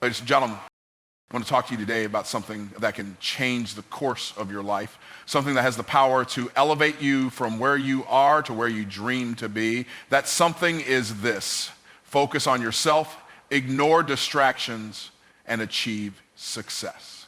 Ladies and gentlemen, I want to talk to you today about something that can change the course of your life, something that has the power to elevate you from where you are to where you dream to be. That something is this: focus on yourself, ignore distractions, and achieve success.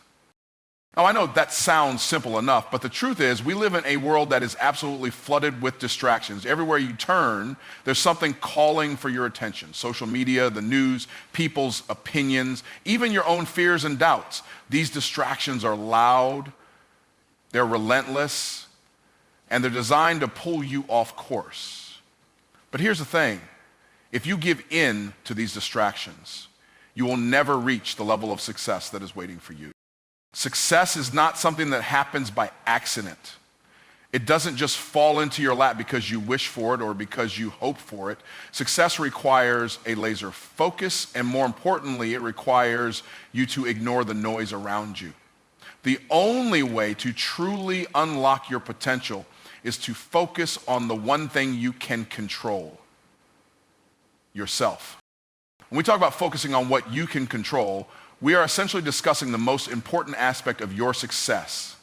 Now, I know that sounds simple enough, but the truth is we live in a world that is absolutely flooded with distractions. Everywhere you turn, there's something calling for your attention. Social media, the news, people's opinions, even your own fears and doubts. These distractions are loud, they're relentless, and they're designed to pull you off course. But here's the thing: if you give in to these distractions, you will never reach the level of success that is waiting for you. Success is not something that happens by accident. It doesn't just fall into your lap because you wish for it or because you hope for it. Success requires a laser focus, and more importantly, it requires you to ignore the noise around you. The only way to truly unlock your potential is to focus on the one thing you can control: yourself. When we talk about focusing on what you can control, we are essentially discussing the most important aspect of your success: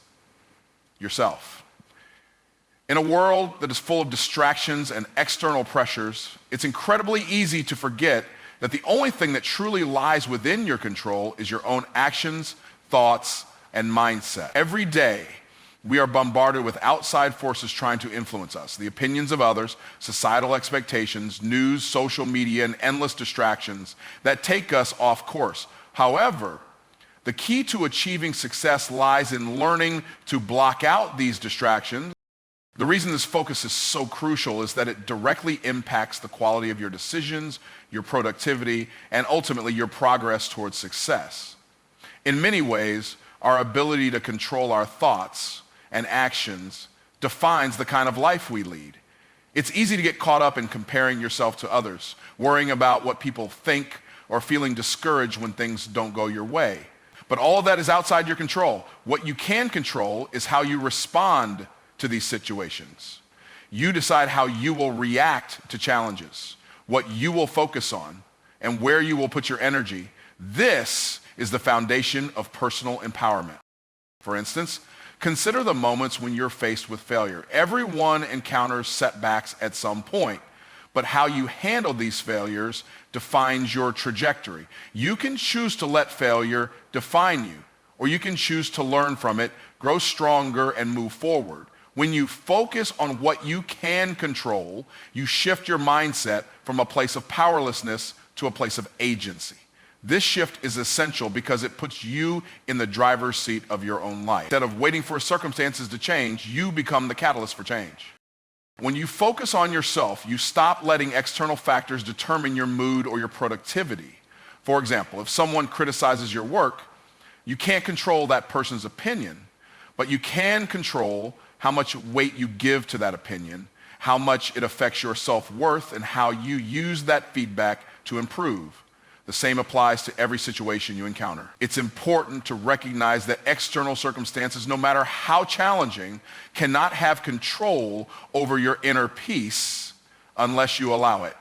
yourself. In a world that is full of distractions and external pressures, it's incredibly easy to forget that the only thing that truly lies within your control is your own actions, thoughts, and mindset. Every day, we are bombarded with outside forces trying to influence us: the opinions of others, societal expectations, news, social media, and endless distractions that take us off course. However, the key to achieving success lies in learning to block out these distractions. The reason this focus is so crucial is that it directly impacts the quality of your decisions, your productivity, and ultimately your progress towards success. In many ways, our ability to control our thoughts and actions defines the kind of life we lead. It's easy to get caught up in comparing yourself to others, worrying about what people think, or feeling discouraged when things don't go your way. But all of that is outside your control. What you can control is how you respond to these situations. You decide how you will react to challenges, what you will focus on, and where you will put your energy. This is the foundation of personal empowerment. For instance, consider the moments when you're faced with failure. Everyone encounters setbacks at some point, but how you handle these failures defines your trajectory. You can choose to let failure define you, or you can choose to learn from it, grow stronger, and move forward. When you focus on what you can control, you shift your mindset from a place of powerlessness to a place of agency. This shift is essential because it puts you in the driver's seat of your own life. Instead of waiting for circumstances to change, you become the catalyst for change. When you focus on yourself, you stop letting external factors determine your mood or your productivity. For example, if someone criticizes your work, you can't control that person's opinion, but you can control how much weight you give to that opinion, how much it affects your self-worth, and how you use that feedback to improve. The same applies to every situation you encounter. It's important to recognize that external circumstances, no matter how challenging, cannot have control over your inner peace unless you allow it.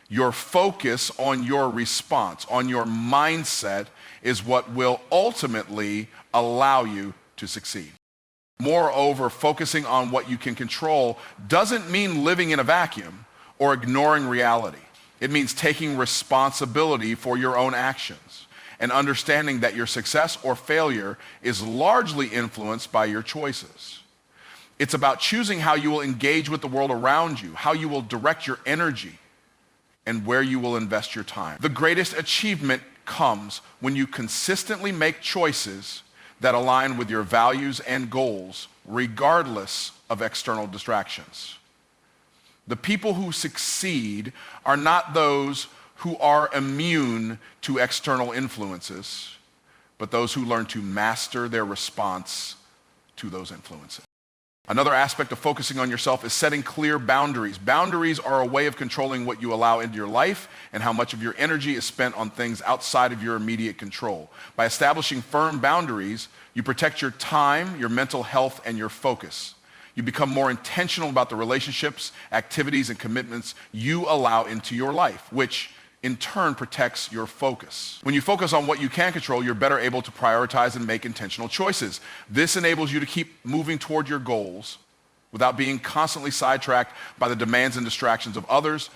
Your focus on your response, on your mindset, is what will ultimately allow you to succeed. Moreover, focusing on what you can control doesn't mean living in a vacuum or ignoring reality. It means taking responsibility for your own actions and understanding that your success or failure is largely influenced by your choices. It's about choosing how you will engage with the world around you, how you will direct your energy, and where you will invest your time. The greatest achievement comes when you consistently make choices that align with your values and goals, regardless of external distractions. The people who succeed are not those who are immune to external influences, but those who learn to master their response to those influences. Another aspect of focusing on yourself is setting clear boundaries. Boundaries are a way of controlling what you allow into your life and how much of your energy is spent on things outside of your immediate control. By establishing firm boundaries, you protect your time, your mental health, and your focus. You become more intentional about the relationships, activities, and commitments you allow into your life, which in turn protects your focus. When you focus on what you can control, you're better able to prioritize and make intentional choices. This enables you to keep moving toward your goals without being constantly sidetracked by the demands and distractions of others.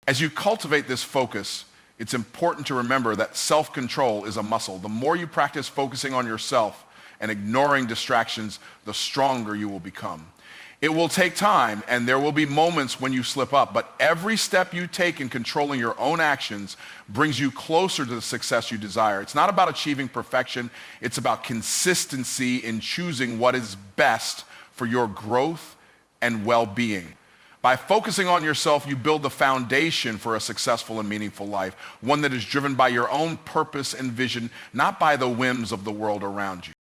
As you cultivate this focus, it's important to remember that self-control is a muscle. The more you practice focusing on yourself and ignoring distractions, the stronger you will become. It will take time, and there will be moments when you slip up, but every step you take in controlling your own actions brings you closer to the success you desire. It's not about achieving perfection. It's about consistency in choosing what is best for your growth and well-being. By focusing on yourself, you build the foundation for a successful and meaningful life, one that is driven by your own purpose and vision, not by the whims of the world around you.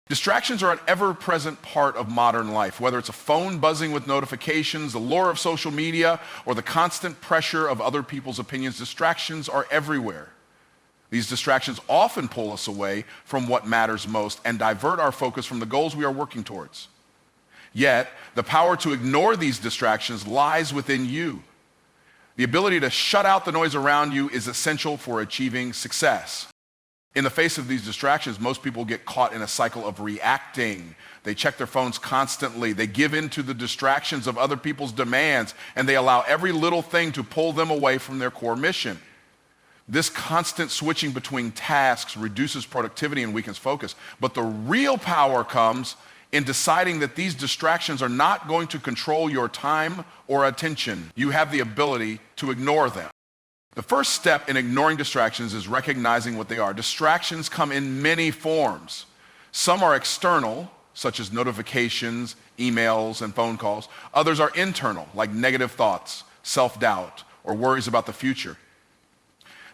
Distractions are an ever-present part of modern life, whether it's a phone buzzing with notifications, the lure of social media, or the constant pressure of other people's opinions. Distractions are everywhere. These distractions often pull us away from what matters most and divert our focus from the goals we are working towards. Yet, the power to ignore these distractions lies within you. The ability to shut out the noise around you is essential for achieving success. In the face of these distractions, most people get caught in a cycle of reacting. They check their phones constantly. They give in to the distractions of other people's demands, and they allow every little thing to pull them away from their core mission. This constant switching between tasks reduces productivity and weakens focus. But the real power comes in deciding that these distractions are not going to control your time or attention. You have the ability to ignore them. The first step in ignoring distractions is recognizing what they are. Distractions come in many forms. Some are external, such as notifications, emails, and phone calls. Others are internal, like negative thoughts, self-doubt, or worries about the future.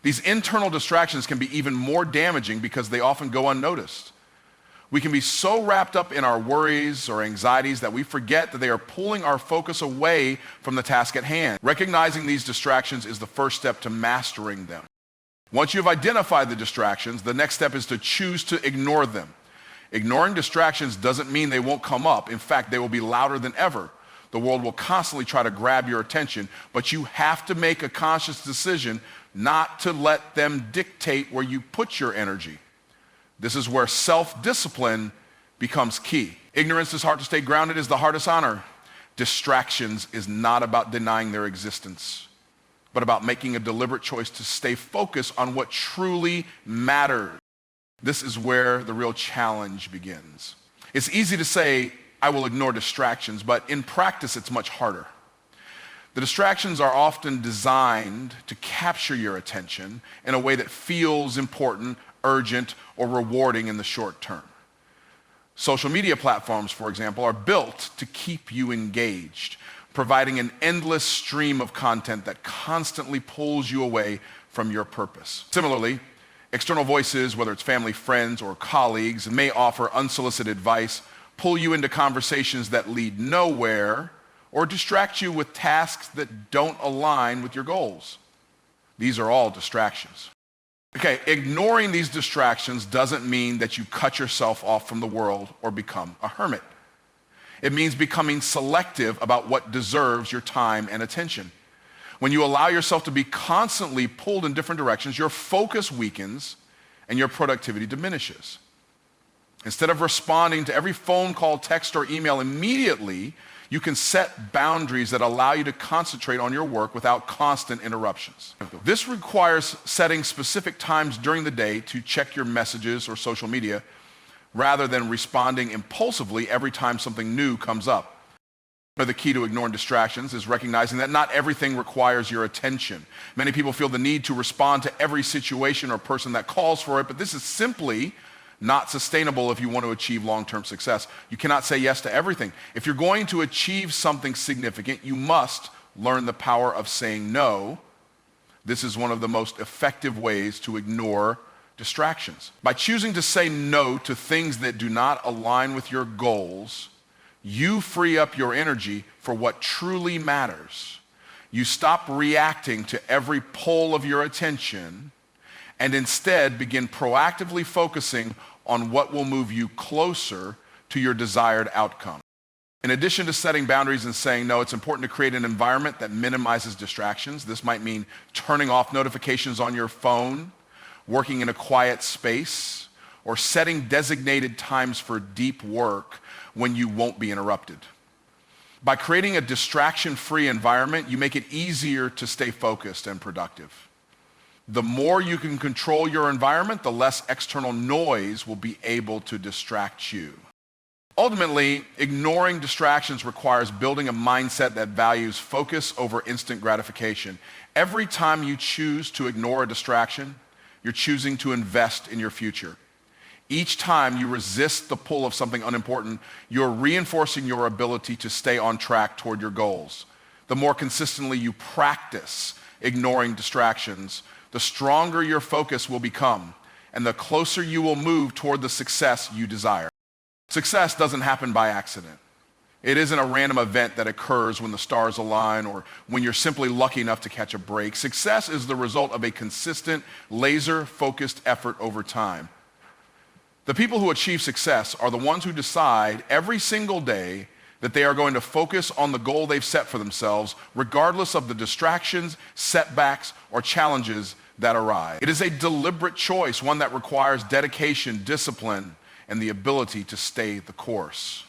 These internal distractions can be even more damaging because they often go unnoticed. We can be so wrapped up in our worries or anxieties that we forget that they are pulling our focus away from the task at hand. Recognizing these distractions is the first step to mastering them. Once you've identified the distractions, the next step is to choose to ignore them. Ignoring distractions doesn't mean they won't come up. In fact, they will be louder than ever. The world will constantly try to grab your attention, but you have to make a conscious decision not to let them dictate where you put your energy. This is where self-discipline becomes key. Ignorance is hard to stay grounded is the hardest honor. Distractions is not about denying their existence, but about making a deliberate choice to stay focused on what truly matters. This is where the real challenge begins. It's easy to say, I will ignore distractions, but in practice, it's much harder. The distractions are often designed to capture your attention in a way that feels important, urgent, or rewarding in the short term. Social media platforms, for example, are built to keep you engaged, providing an endless stream of content that constantly pulls you away from your purpose. Similarly, external voices, whether it's family, friends, or colleagues, may offer unsolicited advice, pull you into conversations that lead nowhere, or distract you with tasks that don't align with your goals. These are all distractions. Okay, ignoring these distractions doesn't mean that you cut yourself off from the world or become a hermit. It means becoming selective about what deserves your time and attention. When you allow yourself to be constantly pulled in different directions, your focus weakens and your productivity diminishes. Instead of responding to every phone call, text, or email immediately, you can set boundaries that allow you to concentrate on your work without constant interruptions. This requires setting specific times during the day to check your messages or social media rather than responding impulsively every time something new comes up. The key to ignoring distractions is recognizing that not everything requires your attention. Many people feel the need to respond to every situation or person that calls for it, but this is simply not sustainable if you want to achieve long-term success. You cannot say yes to everything. If you're going to achieve something significant, you must learn the power of saying no. This is one of the most effective ways to ignore distractions. By choosing to say no to things that do not align with your goals, you free up your energy for what truly matters. You stop reacting to every pull of your attention and instead begin proactively focusing on what will move you closer to your desired outcome. In addition to setting boundaries and saying no, it's important to create an environment that minimizes distractions. This might mean turning off notifications on your phone, working in a quiet space, or setting designated times for deep work when you won't be interrupted. By creating a distraction-free environment, you make it easier to stay focused and productive. The more you can control your environment, the less external noise will be able to distract you. Ultimately, ignoring distractions requires building a mindset that values focus over instant gratification. Every time you choose to ignore a distraction, you're choosing to invest in your future. Each time you resist the pull of something unimportant, you're reinforcing your ability to stay on track toward your goals. The more consistently you practice ignoring distractions, the stronger your focus will become, and the closer you will move toward the success you desire. Success doesn't happen by accident. It isn't a random event that occurs when the stars align or when you're simply lucky enough to catch a break. Success is the result of a consistent, laser-focused effort over time. The people who achieve success are the ones who decide every single day that they are going to focus on the goal they've set for themselves, regardless of the distractions, setbacks, or challenges that arise. It is a deliberate choice, one that requires dedication, discipline, and the ability to stay the course.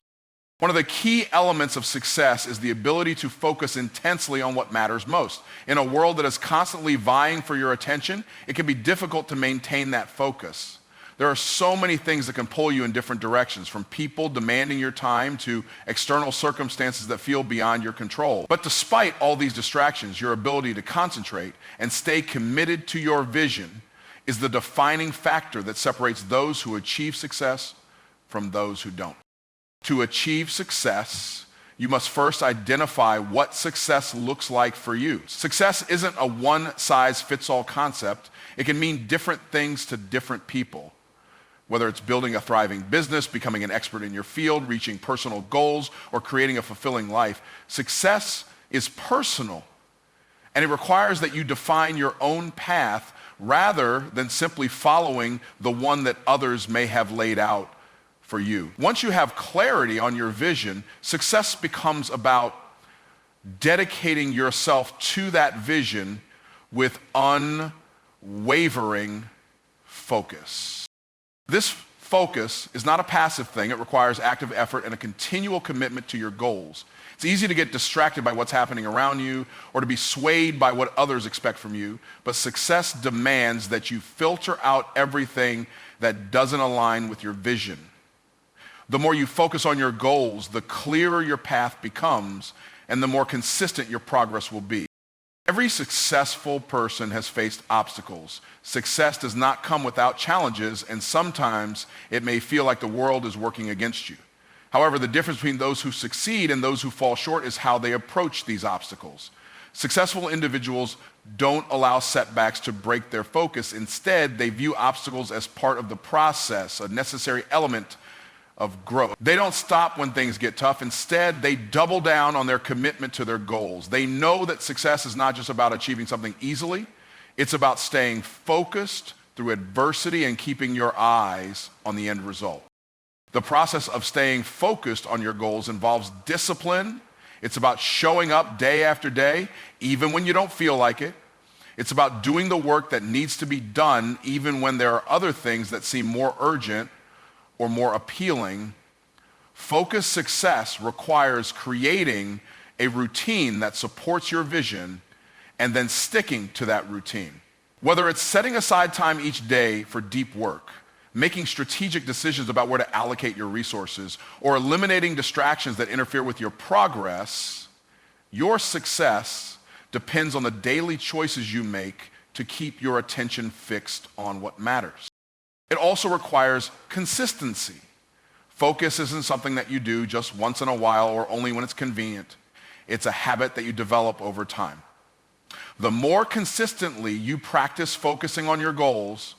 One of the key elements of success is the ability to focus intensely on what matters most. In a world that is constantly vying for your attention, it can be difficult to maintain that focus. There are so many things that can pull you in different directions, from people demanding your time to external circumstances that feel beyond your control. But despite all these distractions, your ability to concentrate and stay committed to your vision is the defining factor that separates those who achieve success from those who don't. To achieve success, you must first identify what success looks like for you. Success isn't a one-size-fits-all concept. It can mean different things to different people. Whether it's building a thriving business, becoming an expert in your field, reaching personal goals, or creating a fulfilling life, success is personal, and it requires that you define your own path rather than simply following the one that others may have laid out for you. Once you have clarity on your vision, success becomes about dedicating yourself to that vision with unwavering focus. This focus is not a passive thing. It requires active effort and a continual commitment to your goals. It's easy to get distracted by what's happening around you or to be swayed by what others expect from you, but success demands that you filter out everything that doesn't align with your vision. The more you focus on your goals, the clearer your path becomes and the more consistent your progress will be. Every successful person has faced obstacles. Success does not come without challenges, and sometimes it may feel like the world is working against you. However, the difference between those who succeed and those who fall short is how they approach these obstacles. Successful individuals don't allow setbacks to break their focus. Instead, they view obstacles as part of the process, a necessary element of growth. They don't stop when things get tough. Instead, they double down on their commitment to their goals. They know that success is not just about achieving something easily. It's about staying focused through adversity and keeping your eyes on the end result. The process of staying focused on your goals involves discipline. It's about showing up day after day, even when you don't feel like it. It's about doing the work that needs to be done, even when there are other things that seem more urgent or more appealing. Focused success requires creating a routine that supports your vision and then sticking to that routine. Whether it's setting aside time each day for deep work, making strategic decisions about where to allocate your resources, or eliminating distractions that interfere with your progress, your success depends on the daily choices you make to keep your attention fixed on what matters. It also requires consistency. Focus isn't something that you do just once in a while or only when it's convenient. It's a habit that you develop over time. The more consistently you practice focusing on your goals,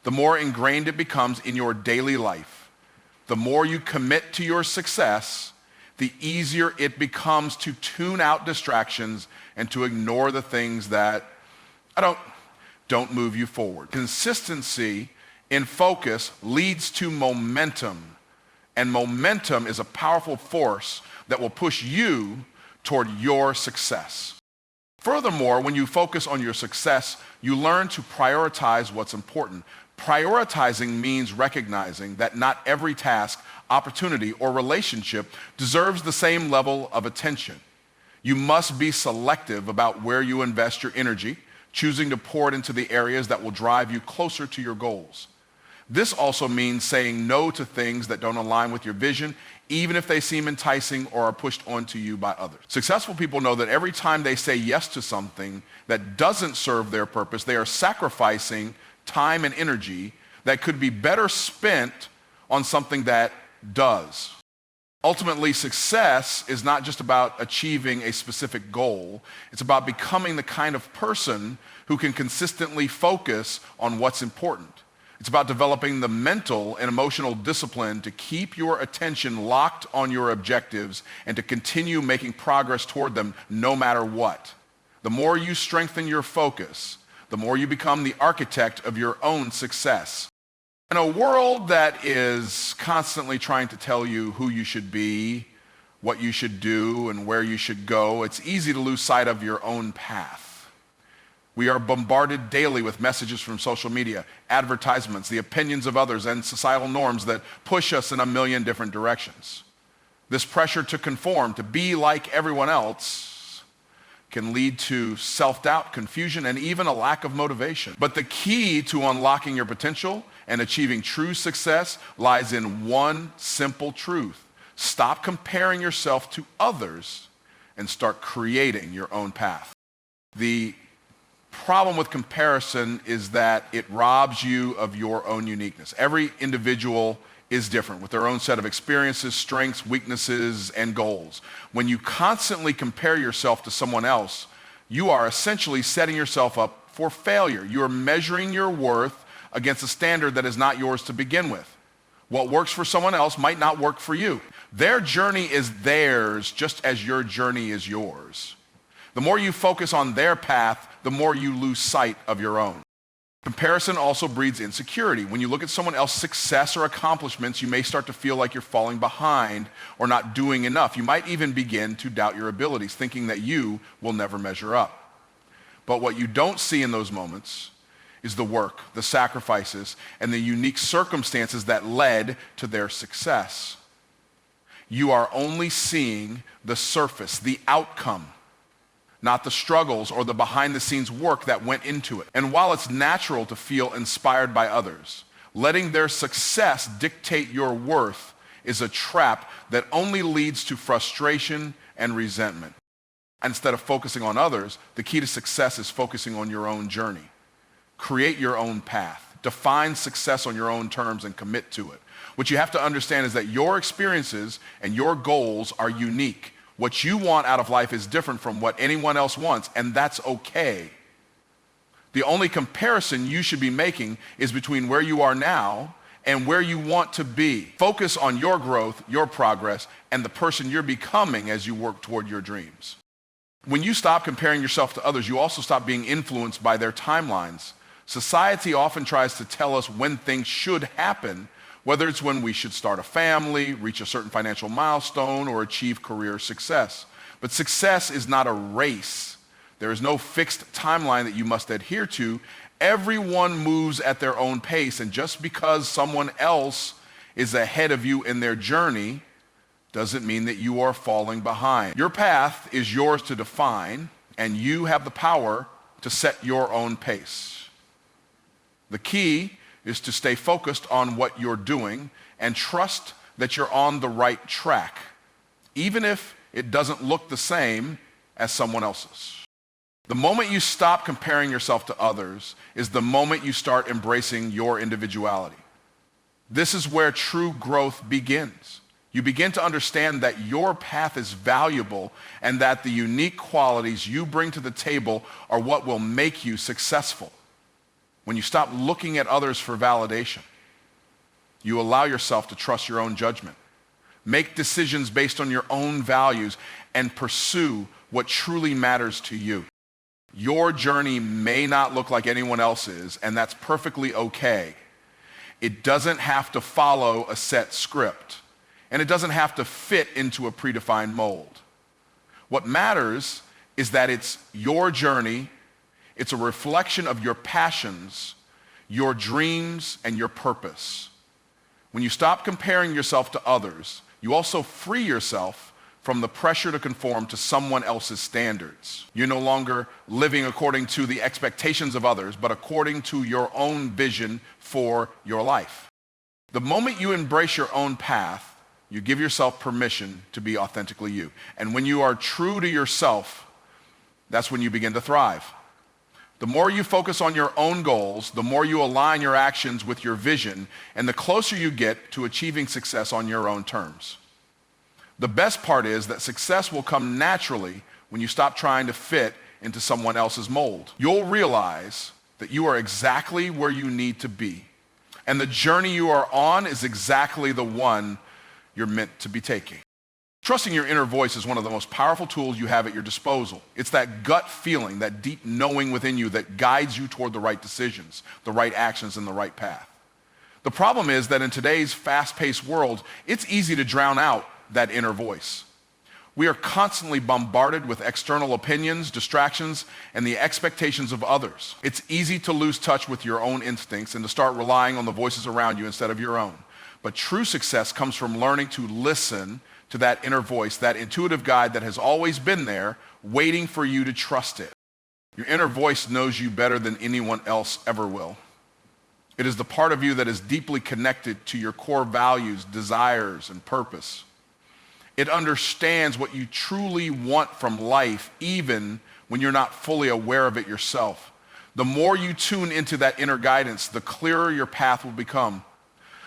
the more ingrained it becomes in your daily life. The more you commit to your success, the easier it becomes to tune out distractions and to ignore the things that don't move you forward. Consistency in focus leads to momentum, And momentum is a powerful force that will push you toward your success. Furthermore, when you focus on your success, you learn to prioritize what's important. Prioritizing means recognizing that not every task, opportunity, or relationship deserves the same level of attention. You must be selective about where you invest your energy, choosing to pour it into the areas that will drive you closer to your goals. This also means saying no to things that don't align with your vision, even if they seem enticing or are pushed onto you by others. Successful people know that every time they say yes to something that doesn't serve their purpose, they are sacrificing time and energy that could be better spent on something that does. Ultimately, success is not just about achieving a specific goal. It's about becoming the kind of person who can consistently focus on what's important. It's about developing the mental and emotional discipline to keep your attention locked on your objectives and to continue making progress toward them no matter what. The more you strengthen your focus, the more you become the architect of your own success. In a world that is constantly trying to tell you who you should be, what you should do, and where you should go, it's easy to lose sight of your own path. We are bombarded daily with messages from social media, advertisements, the opinions of others, and societal norms that push us in a million different directions. This pressure to conform, to be like everyone else, can lead to self-doubt, confusion, and even a lack of motivation. But the key to unlocking your potential and achieving true success lies in one simple truth. Stop comparing yourself to others and start creating your own path. The problem with comparison is that it robs you of your own uniqueness. Every individual is different with their own set of experiences, strengths, weaknesses, and goals. When you constantly compare yourself to someone else, you are essentially setting yourself up for failure. You are measuring your worth against a standard that is not yours to begin with. What works for someone else might not work for you. Their journey is theirs just as your journey is yours. The more you focus on their path, the more you lose sight of your own. Comparison also breeds insecurity. When you look at someone else's success or accomplishments, you may start to feel like you're falling behind or not doing enough. You might even begin to doubt your abilities, thinking that you will never measure up. But what you don't see in those moments is the work, the sacrifices, and the unique circumstances that led to their success. You are only seeing the surface, the outcome, not the struggles or the behind-the-scenes work that went into it. And while it's natural to feel inspired by others, letting their success dictate your worth is a trap that only leads to frustration and resentment. Instead of focusing on others, the key to success is focusing on your own journey. Create your own path. Define success on your own terms and commit to it. What you have to understand is that your experiences and your goals are unique. What you want out of life is different from what anyone else wants, and that's okay. The only comparison you should be making is between where you are now and where you want to be. Focus on your growth, your progress, and the person you're becoming as you work toward your dreams. When you stop comparing yourself to others, you also stop being influenced by their timelines. Society often tries to tell us when things should happen, whether it's when we should start a family, reach a certain financial milestone, or achieve career success. But success is not a race. There is no fixed timeline that you must adhere to. Everyone moves at their own pace, and just because someone else is ahead of you in their journey doesn't mean that you are falling behind. Your path is yours to define, and you have the power to set your own pace. The key is to stay focused on what you're doing and trust that you're on the right track, even if it doesn't look the same as someone else's. The moment you stop comparing yourself to others is the moment you start embracing your individuality. This is where true growth begins. You begin to understand that your path is valuable and that the unique qualities you bring to the table are what will make you successful. When you stop looking at others for validation, you allow yourself to trust your own judgment, make decisions based on your own values, and pursue what truly matters to you. Your journey may not look like anyone else's, and that's perfectly okay. It doesn't have to follow a set script. and it doesn't have to fit into a predefined mold. What matters is that it's your journey, it's a reflection of your passions, your dreams, and your purpose. When you stop comparing yourself to others, you also free yourself from the pressure to conform to someone else's standards. You're no longer living according to the expectations of others, but according to your own vision for your life. The moment you embrace your own path, you give yourself permission to be authentically you. And when you are true to yourself, that's when you begin to thrive. The more you focus on your own goals, the more you align your actions with your vision, and the closer you get to achieving success on your own terms. The best part is that success will come naturally when you stop trying to fit into someone else's mold. You'll realize that you are exactly where you need to be, and the journey you are on is exactly the one you're meant to be taking. Trusting your inner voice is one of the most powerful tools you have at your disposal. It's that gut feeling, that deep knowing within you that guides you toward the right decisions, the right actions, and the right path. The problem is that in today's fast-paced world, it's easy to drown out that inner voice. We are constantly bombarded with external opinions, distractions, and the expectations of others. It's easy to lose touch with your own instincts and to start relying on the voices around you instead of your own. But true success comes from learning to listen to that inner voice, that intuitive guide that has always been there, waiting for you to trust it. Your inner voice knows you better than anyone else ever will. It is the part of you that is deeply connected to your core values, desires, and purpose. It understands what you truly want from life, even when you're not fully aware of it yourself. The more you tune into that inner guidance, the clearer your path will become.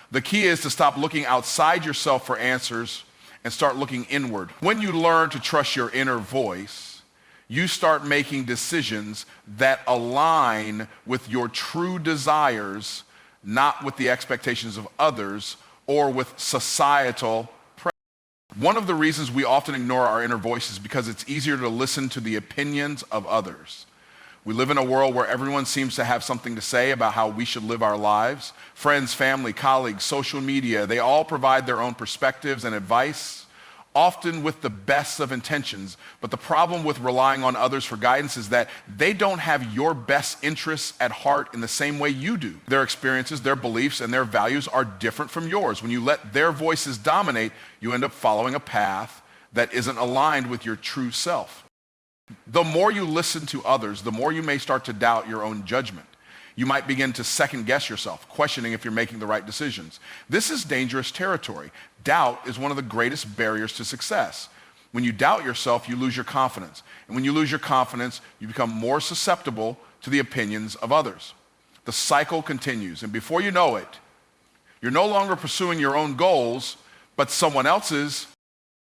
The key is to stop looking outside yourself for answers and start looking inward. When you learn to trust your inner voice, you start making decisions that align with your true desires, not with the expectations of others or with societal pressure. One of the reasons we often ignore our inner voice is because it's easier to listen to the opinions of others. We live in a world where everyone seems to have something to say about how we should live our lives. Friends, family, colleagues, social media, they all provide their own perspectives and advice, often with the best of intentions. But the problem with relying on others for guidance is that they don't have your best interests at heart in the same way you do. Their experiences, their beliefs, and their values are different from yours. When you let their voices dominate, you end up following a path that isn't aligned with your true self. The more you listen to others, the more you may start to doubt your own judgment. You might begin to second guess yourself, questioning if you're making the right decisions. This is dangerous territory. Doubt is one of the greatest barriers to success. When you doubt yourself, you lose your confidence. And when you lose your confidence, you become more susceptible to the opinions of others. The cycle continues, and before you know it, you're no longer pursuing your own goals, but someone else's.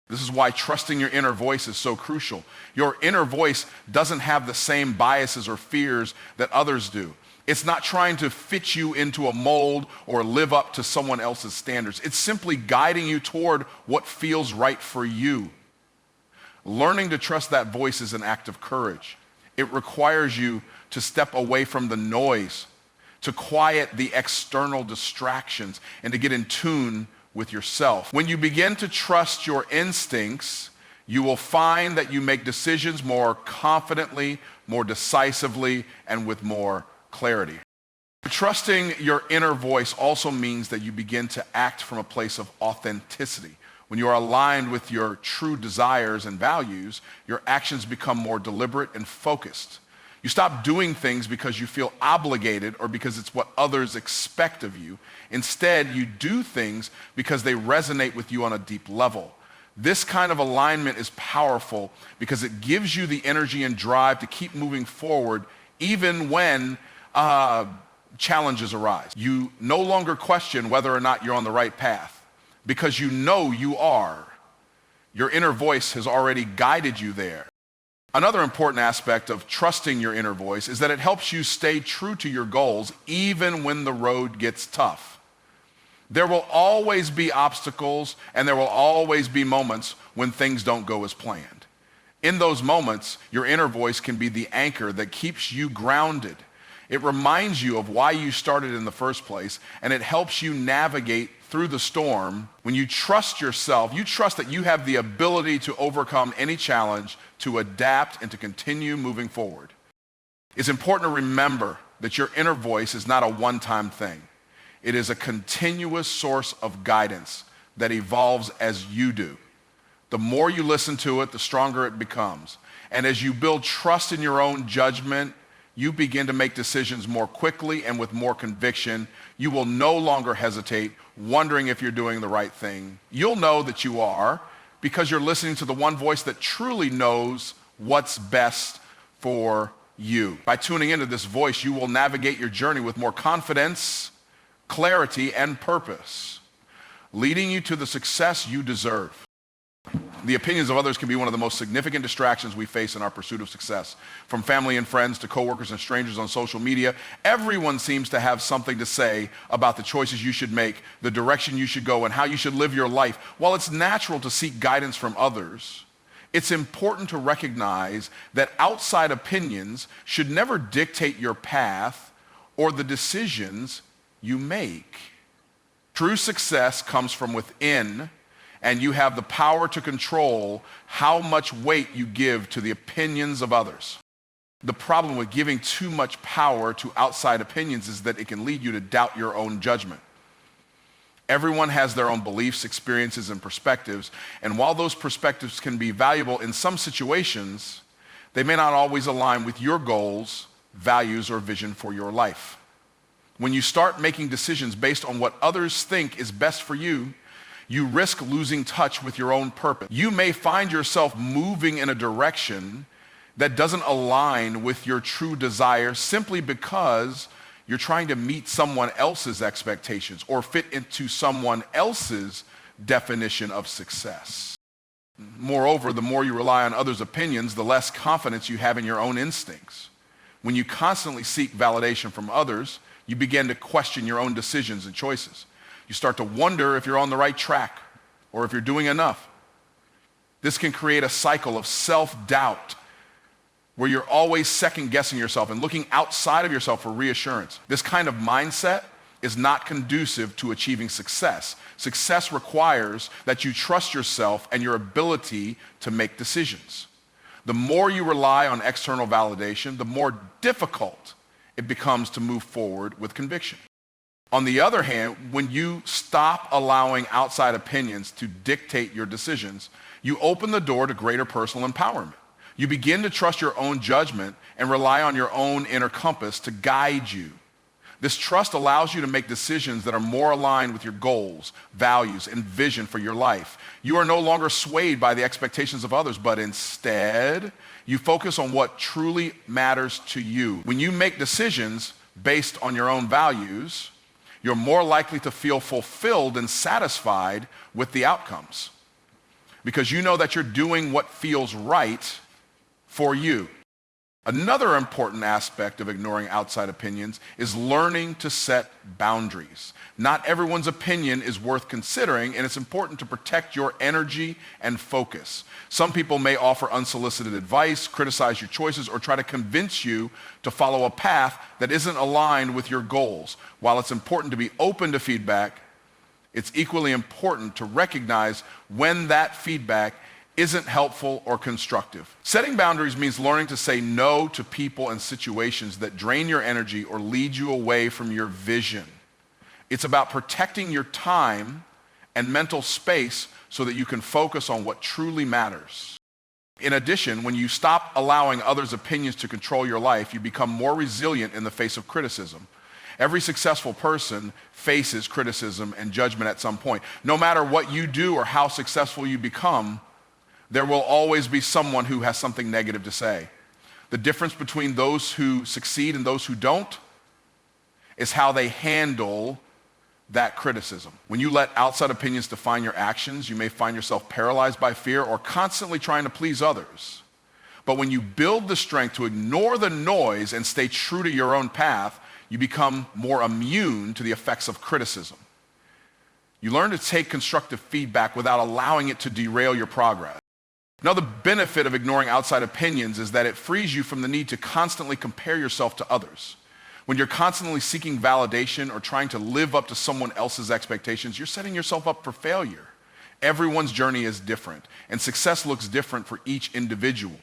This is why trusting your inner voice is so crucial. Your inner voice doesn't have the same biases or fears that others do. It's not trying to fit you into a mold or live up to someone else's standards. It's simply guiding you toward what feels right for you. Learning to trust that voice is an act of courage. It requires you to step away from the noise, to quiet the external distractions, and to get in tune with yourself. When you begin to trust your instincts, you will find that you make decisions more confidently, more decisively, and with more clarity. Trusting your inner voice also means that you begin to act from a place of authenticity. When you are aligned with your true desires and values, your actions become more deliberate and focused. You stop doing things because you feel obligated or because it's what others expect of you. Instead, you do things because they resonate with you on a deep level. This kind of alignment is powerful because it gives you the energy and drive to keep moving forward even when challenges arise. You no longer question whether or not you're on the right path because you know you are. Your inner voice has already guided you there. Another important aspect of trusting your inner voice is that it helps you stay true to your goals even when the road gets tough. There will always be obstacles and there will always be moments when things don't go as planned. In those moments, your inner voice can be the anchor that keeps you grounded. It reminds you of why you started in the first place, and it helps you navigate through the storm. When you trust yourself, you trust that you have the ability to overcome any challenge, to adapt, and to continue moving forward. It's important to remember that your inner voice is not a one-time thing. It is a continuous source of guidance that evolves as you do. The more you listen to it, the stronger it becomes. And as you build trust in your own judgment, you begin to make decisions more quickly and with more conviction. You will no longer hesitate, wondering if you're doing the right thing. You'll know that you are because you're listening to the one voice that truly knows what's best for you. By tuning into this voice, you will navigate your journey with more confidence, clarity, and purpose, leading you to the success you deserve. The opinions of others can be one of the most significant distractions we face in our pursuit of success. From family and friends to coworkers and strangers on social media, everyone seems to have something to say about the choices you should make, the direction you should go, and how you should live your life. While it's natural to seek guidance from others, it's important to recognize that outside opinions should never dictate your path or the decisions you make. True success comes from within, and you have the power to control how much weight you give to the opinions of others. The problem with giving too much power to outside opinions is that it can lead you to doubt your own judgment. Everyone has their own beliefs, experiences, and perspectives, and while those perspectives can be valuable in some situations, they may not always align with your goals, values, or vision for your life. When you start making decisions based on what others think is best for you, you risk losing touch with your own purpose. You may find yourself moving in a direction that doesn't align with your true desire simply because you're trying to meet someone else's expectations or fit into someone else's definition of success. Moreover, the more you rely on others' opinions, the less confidence you have in your own instincts. When you constantly seek validation from others, you begin to question your own decisions and choices. You start to wonder if you're on the right track or if you're doing enough. This can create a cycle of self-doubt where you're always second-guessing yourself and looking outside of yourself for reassurance. This kind of mindset is not conducive to achieving success. Success requires that you trust yourself and your ability to make decisions. The more you rely on external validation, the more difficult it becomes to move forward with conviction. On the other hand, when you stop allowing outside opinions to dictate your decisions, you open the door to greater personal empowerment. You begin to trust your own judgment and rely on your own inner compass to guide you. This trust allows you to make decisions that are more aligned with your goals, values, and vision for your life. You are no longer swayed by the expectations of others, but instead, you focus on what truly matters to you. When you make decisions based on your own values, you're more likely to feel fulfilled and satisfied with the outcomes because you know that you're doing what feels right for you. Another important aspect of ignoring outside opinions is learning to set boundaries. Not everyone's opinion is worth considering, and it's important to protect your energy and focus. Some people may offer unsolicited advice, criticize your choices, or try to convince you to follow a path that isn't aligned with your goals. While it's important to be open to feedback, it's equally important to recognize when that feedback isn't helpful or constructive. Setting boundaries means learning to say no to people and situations that drain your energy or lead you away from your vision. It's about protecting your time and mental space so that you can focus on what truly matters. In addition, when you stop allowing others' opinions to control your life, you become more resilient in the face of criticism. Every successful person faces criticism and judgment at some point. No matter what you do or how successful you become, there will always be someone who has something negative to say. The difference between those who succeed and those who don't is how they handle that criticism. When you let outside opinions define your actions, you may find yourself paralyzed by fear or constantly trying to please others. But when you build the strength to ignore the noise and stay true to your own path, you become more immune to the effects of criticism. You learn to take constructive feedback without allowing it to derail your progress. Another benefit of ignoring outside opinions is that it frees you from the need to constantly compare yourself to others. When you're constantly seeking validation or trying to live up to someone else's expectations, you're setting yourself up for failure. Everyone's journey is different, and success looks different for each individual.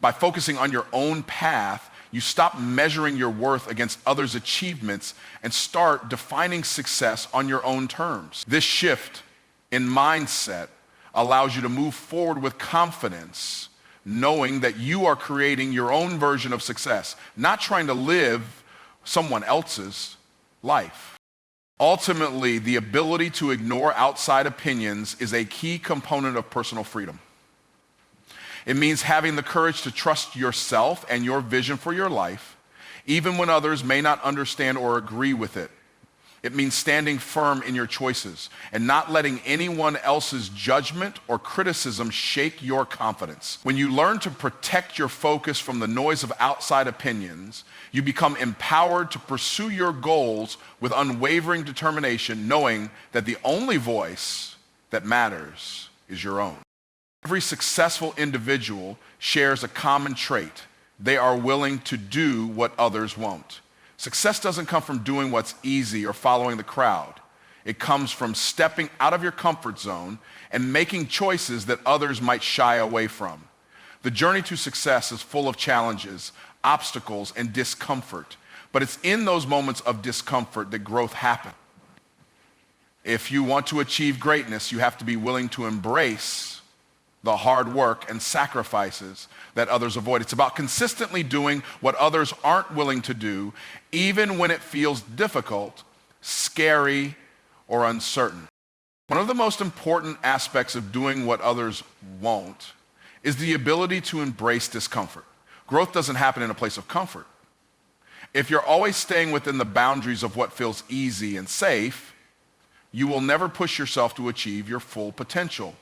By focusing on your own path, you stop measuring your worth against others' achievements and start defining success on your own terms. This shift in mindset allows you to move forward with confidence, knowing that you are creating your own version of success, not trying to live someone else's life. Ultimately, the ability to ignore outside opinions is a key component of personal freedom. It means having the courage to trust yourself and your vision for your life, even when others may not understand or agree with it. It means standing firm in your choices and not letting anyone else's judgment or criticism shake your confidence. When you learn to protect your focus from the noise of outside opinions, you become empowered to pursue your goals with unwavering determination, knowing that the only voice that matters is your own. Every successful individual shares a common trait. They are willing to do what others won't. Success doesn't come from doing what's easy or following the crowd. It comes from stepping out of your comfort zone and making choices that others might shy away from. The journey to success is full of challenges, obstacles, and discomfort. But it's in those moments of discomfort that growth happens. If you want to achieve greatness, you have to be willing to embrace the hard work and sacrifices that others avoid. It's about consistently doing what others aren't willing to do, even when it feels difficult, scary, or uncertain. One of the most important aspects of doing what others won't is the ability to embrace discomfort. Growth doesn't happen in a place of comfort. If you're always staying within the boundaries of what feels easy and safe, you will never push yourself to achieve your full potential.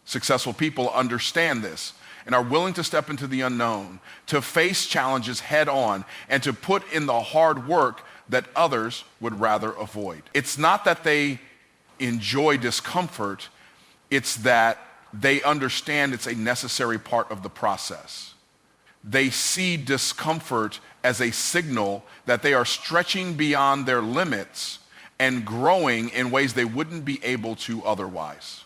Successful people understand this and are willing to step into the unknown, to face challenges head on, and to put in the hard work that others would rather avoid. It's not that they enjoy discomfort, it's that they understand it's a necessary part of the process. They see discomfort as a signal that they are stretching beyond their limits and growing in ways they wouldn't be able to otherwise.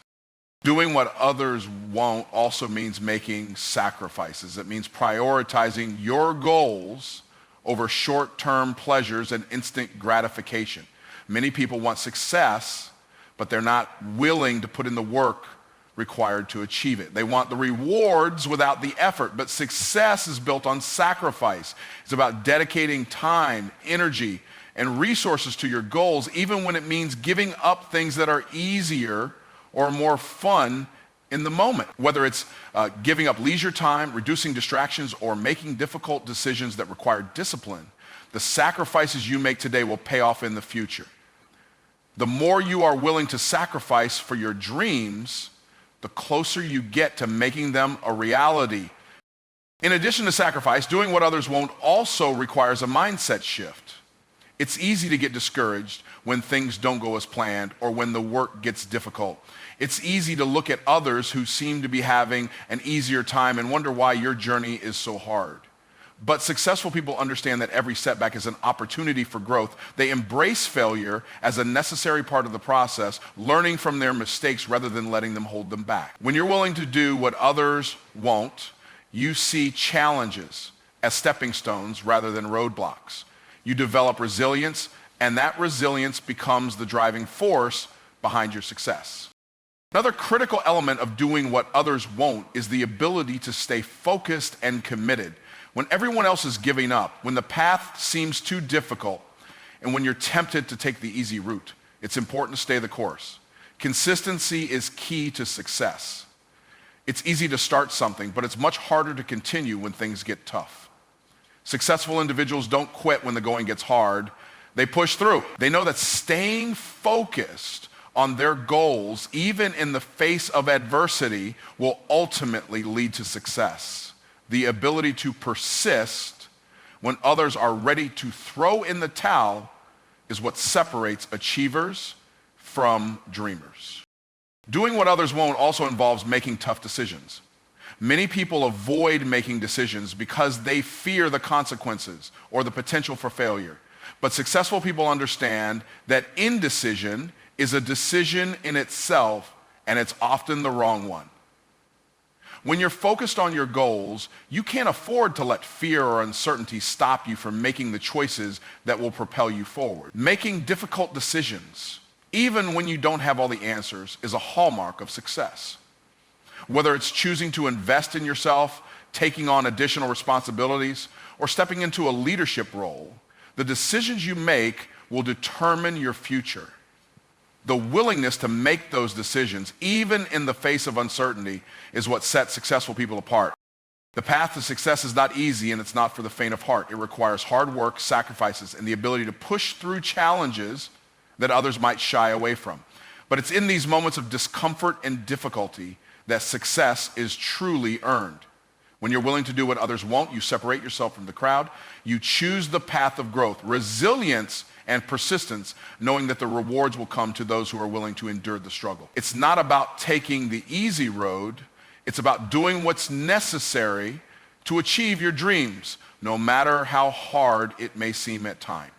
Doing what others won't also means making sacrifices. It means prioritizing your goals over short-term pleasures and instant gratification. Many people want success, but they're not willing to put in the work required to achieve it. They want the rewards without the effort, but success is built on sacrifice. It's about dedicating time, energy, and resources to your goals, even when it means giving up things that are easier or more fun in the moment. Whether it's giving up leisure time, reducing distractions, or making difficult decisions that require discipline, the sacrifices you make today will pay off in the future. The more you are willing to sacrifice for your dreams, the closer you get to making them a reality. In addition to sacrifice, doing what others won't also requires a mindset shift. It's easy to get discouraged when things don't go as planned or when the work gets difficult. It's easy to look at others who seem to be having an easier time and wonder why your journey is so hard. But successful people understand that every setback is an opportunity for growth. They embrace failure as a necessary part of the process, learning from their mistakes rather than letting them hold them back. When you're willing to do what others won't, you see challenges as stepping stones rather than roadblocks. You develop resilience, and that resilience becomes the driving force behind your success. Another critical element of doing what others won't is the ability to stay focused and committed. When everyone else is giving up, when the path seems too difficult, and when you're tempted to take the easy route, it's important to stay the course. Consistency is key to success. It's easy to start something, but it's much harder to continue when things get tough. Successful individuals don't quit when the going gets hard. They push through. They know that staying focused on their goals, even in the face of adversity, will ultimately lead to success. The ability to persist when others are ready to throw in the towel is what separates achievers from dreamers. Doing what others won't also involves making tough decisions. Many people avoid making decisions because they fear the consequences or the potential for failure. But successful people understand that indecision is a decision in itself, and it's often the wrong one. When you're focused on your goals, you can't afford to let fear or uncertainty stop you from making the choices that will propel you forward. Making difficult decisions, even when you don't have all the answers, is a hallmark of success. Whether it's choosing to invest in yourself, taking on additional responsibilities, or stepping into a leadership role, the decisions you make will determine your future. The willingness to make those decisions, even in the face of uncertainty, is what sets successful people apart. The path to success is not easy, and it's not for the faint of heart. It requires hard work, sacrifices, and the ability to push through challenges that others might shy away from. But it's in these moments of discomfort and difficulty that success is truly earned. When you're willing to do what others won't, you separate yourself from the crowd. You choose the path of growth, resilience, and persistence, knowing that the rewards will come to those who are willing to endure the struggle. It's not about taking the easy road. It's about doing what's necessary to achieve your dreams, no matter how hard it may seem at times.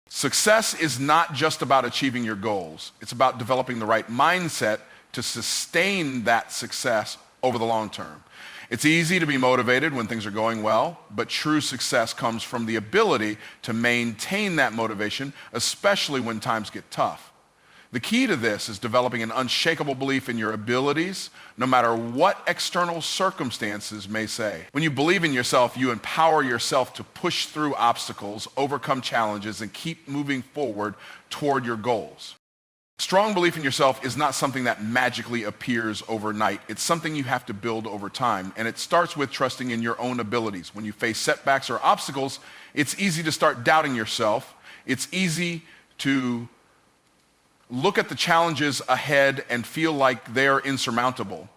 Success is not just about achieving your goals. It's about developing the right mindset to sustain that success over the long term. It's easy to be motivated when things are going well, but true success comes from the ability to maintain that motivation, especially when times get tough. The key to this is developing an unshakable belief in your abilities, no matter what external circumstances may say. When you believe in yourself, you empower yourself to push through obstacles, overcome challenges, and keep moving forward toward your goals. Strong belief in yourself is not something that magically appears overnight. It's something you have to build over time, and it starts with trusting in your own abilities. When you face setbacks or obstacles, it's easy to start doubting yourself. It's easy to look at the challenges ahead and feel like they're insurmountable.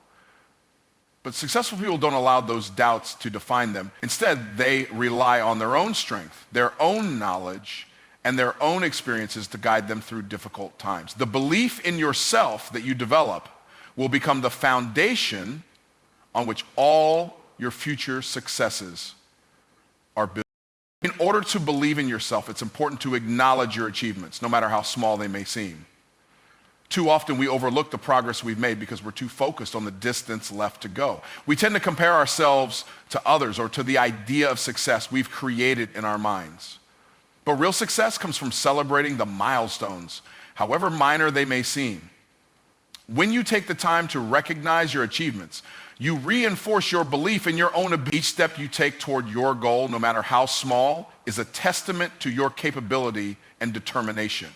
But successful people don't allow those doubts to define them. Instead, they rely on their own strength, their own knowledge, and their own experiences to guide them through difficult times. The belief in yourself that you develop will become the foundation on which all your future successes are built. In order to believe in yourself, it's important to acknowledge your achievements, no matter how small they may seem. Too often we overlook the progress we've made because we're too focused on the distance left to go. We tend to compare ourselves to others or to the idea of success we've created in our minds. But real success comes from celebrating the milestones, however minor they may seem. When you take the time to recognize your achievements, you reinforce your belief in your own ability. Each step you take toward your goal, no matter how small, is a testament to your capability and determination.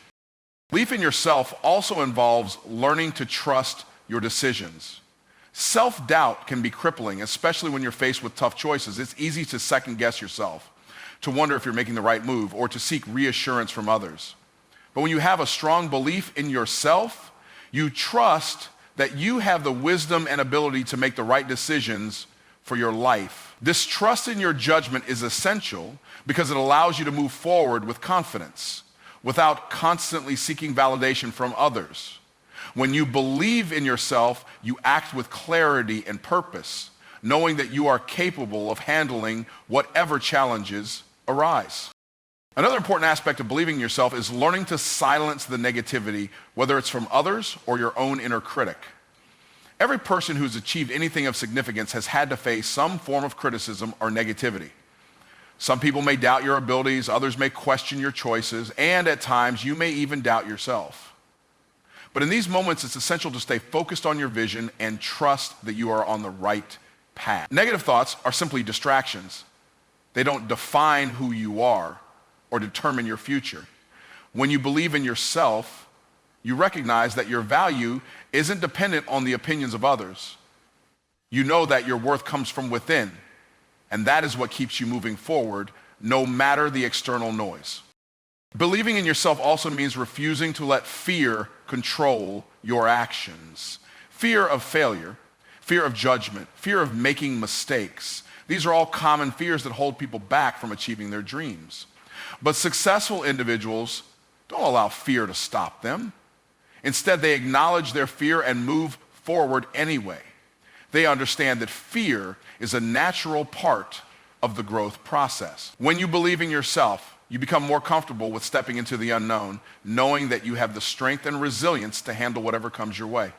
Belief in yourself also involves learning to trust your decisions. Self-doubt can be crippling, especially when you're faced with tough choices. It's easy to second-guess yourself, to wonder if you're making the right move, or to seek reassurance from others. But when you have a strong belief in yourself, you trust that you have the wisdom and ability to make the right decisions for your life. This trust in your judgment is essential because it allows you to move forward with confidence without constantly seeking validation from others. When you believe in yourself, you act with clarity and purpose, knowing that you are capable of handling whatever challenges arise. Another important aspect of believing in yourself is learning to silence the negativity, whether it's from others or your own inner critic. Every person who's achieved anything of significance has had to face some form of criticism or negativity. Some people may doubt your abilities, others may question your choices, and at times you may even doubt yourself. But in these moments, it's essential to stay focused on your vision and trust that you are on the right path. Negative thoughts are simply distractions. They don't define who you are or determine your future. When you believe in yourself, you recognize that your value isn't dependent on the opinions of others. You know that your worth comes from within, and that is what keeps you moving forward, no matter the external noise. Believing in yourself also means refusing to let fear control your actions. Fear of failure, fear of judgment, fear of making mistakes. These are all common fears that hold people back from achieving their dreams. But successful individuals don't allow fear to stop them. Instead, they acknowledge their fear and move forward anyway. They understand that fear is a natural part of the growth process. When you believe in yourself, you become more comfortable with stepping into the unknown, knowing that you have the strength and resilience to handle whatever comes your way.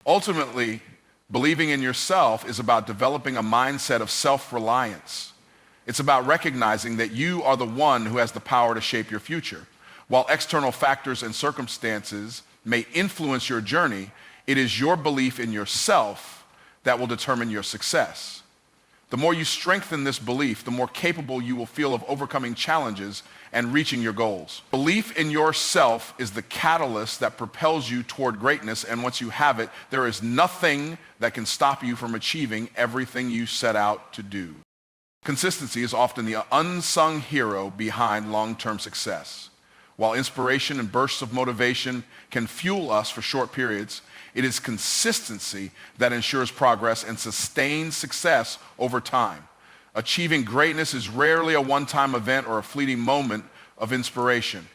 Ultimately, believing in yourself is about developing a mindset of self-reliance. It's about recognizing that you are the one who has the power to shape your future. While external factors and circumstances may influence your journey, it is your belief in yourself that will determine your success. The more you strengthen this belief, the more capable you will feel of overcoming challenges and reaching your goals. Belief in yourself is the catalyst that propels you toward greatness, and once you have it, there is nothing that can stop you from achieving everything you set out to do. Consistency is often the unsung hero behind long-term success. While inspiration and bursts of motivation can fuel us for short periods, it is consistency that ensures progress and sustains success over time. Achieving greatness is rarely a one-time event or a fleeting moment of inspiration.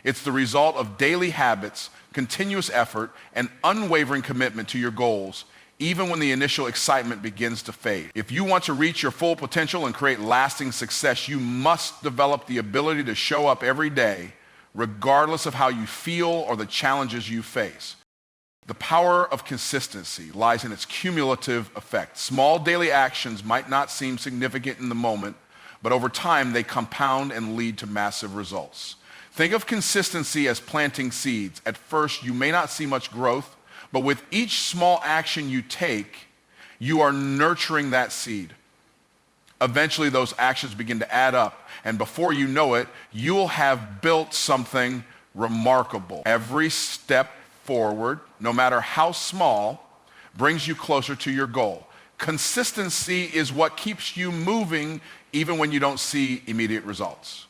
It's the result of daily habits, continuous effort, and unwavering commitment to your goals, even when the initial excitement begins to fade. If you want to reach your full potential and create lasting success, you must develop the ability to show up every day, regardless of how you feel or the challenges you face. The power of consistency lies in its cumulative effect. Small daily actions might not seem significant in the moment, but over time they compound and lead to massive results. Think of consistency as planting seeds. At first, you may not see much growth, but with each small action you take, you are nurturing that seed. Eventually, those actions begin to add up, and before you know it, you'll have built something remarkable. Every step forward, no matter how small, brings you closer to your goal. Consistency is what keeps you moving even when you don't see immediate results.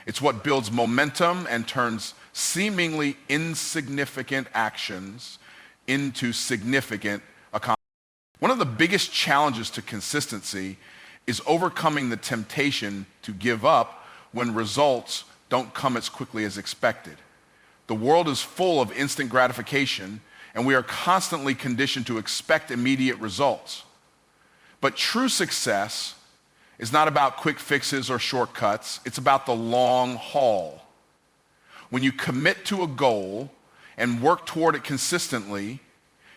It's what builds momentum and turns seemingly insignificant actions into significant accomplishments. One of the biggest challenges to consistency is overcoming the temptation to give up when results don't come as quickly as expected. The world is full of instant gratification, and we are constantly conditioned to expect immediate results. But true success is not about quick fixes or shortcuts. It's about the long haul. When you commit to a goal and work toward it consistently,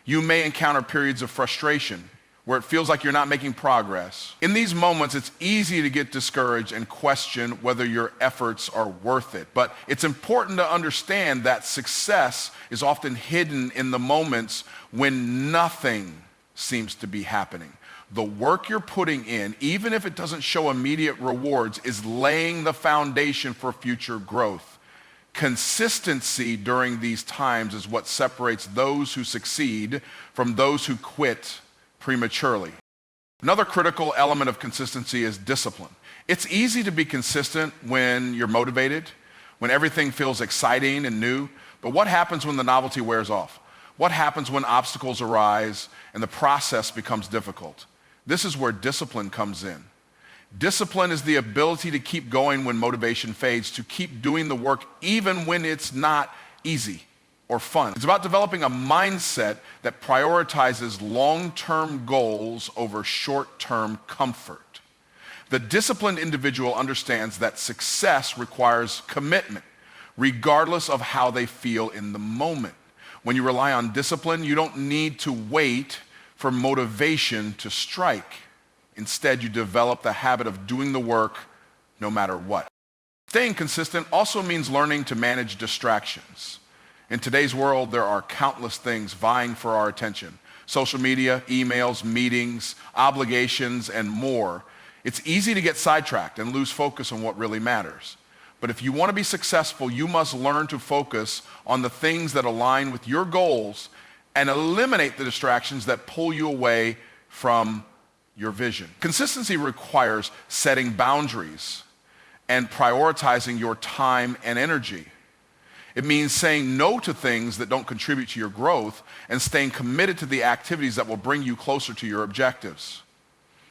you may encounter periods of frustration where it feels like you're not making progress. In these moments, it's easy to get discouraged and question whether your efforts are worth it. But it's important to understand that success is often hidden in the moments when nothing seems to be happening. The work you're putting in, even if it doesn't show immediate rewards, is laying the foundation for future growth. Consistency during these times is what separates those who succeed from those who quit prematurely. Another critical element of consistency is discipline. It's easy to be consistent when you're motivated, when everything feels exciting and new, but what happens when the novelty wears off? What happens when obstacles arise and the process becomes difficult? This is where discipline comes in. Discipline is the ability to keep going when motivation fades, to keep doing the work even when it's not easy or fun. It's about developing a mindset that prioritizes long-term goals over short-term comfort. The disciplined individual understands that success requires commitment, regardless of how they feel in the moment. When you rely on discipline, you don't need to wait for motivation to strike. Instead, you develop the habit of doing the work no matter what. Staying consistent also means learning to manage distractions. In today's world, there are countless things vying for our attention. Social media, emails, meetings, obligations, and more. It's easy to get sidetracked and lose focus on what really matters. But if you want to be successful, you must learn to focus on the things that align with your goals and eliminate the distractions that pull you away from your vision. Consistency requires setting boundaries and prioritizing your time and energy. It means saying no to things that don't contribute to your growth and staying committed to the activities that will bring you closer to your objectives.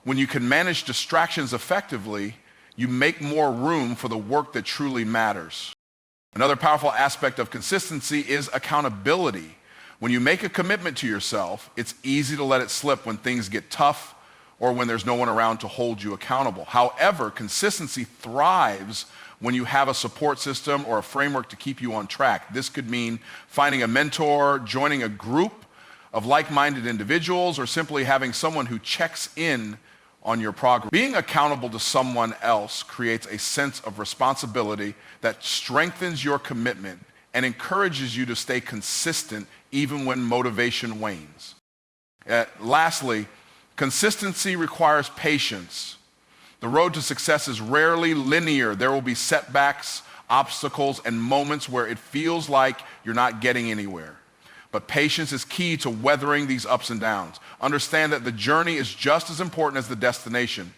When you can manage distractions effectively, you make more room for the work that truly matters. Another powerful aspect of consistency is accountability. When you make a commitment to yourself, it's easy to let it slip when things get tough or when there's no one around to hold you accountable. However, consistency thrives when you have a support system or a framework to keep you on track. This could mean finding a mentor, joining a group of like-minded individuals, or simply having someone who checks in on your progress. Being accountable to someone else creates a sense of responsibility that strengthens your commitment and encourages you to stay consistent even when motivation wanes. Lastly, consistency requires patience. The road to success is rarely linear. There will be setbacks, obstacles, and moments where it feels like you're not getting anywhere. But patience is key to weathering these ups and downs. Understand that the journey is just as important as the destination.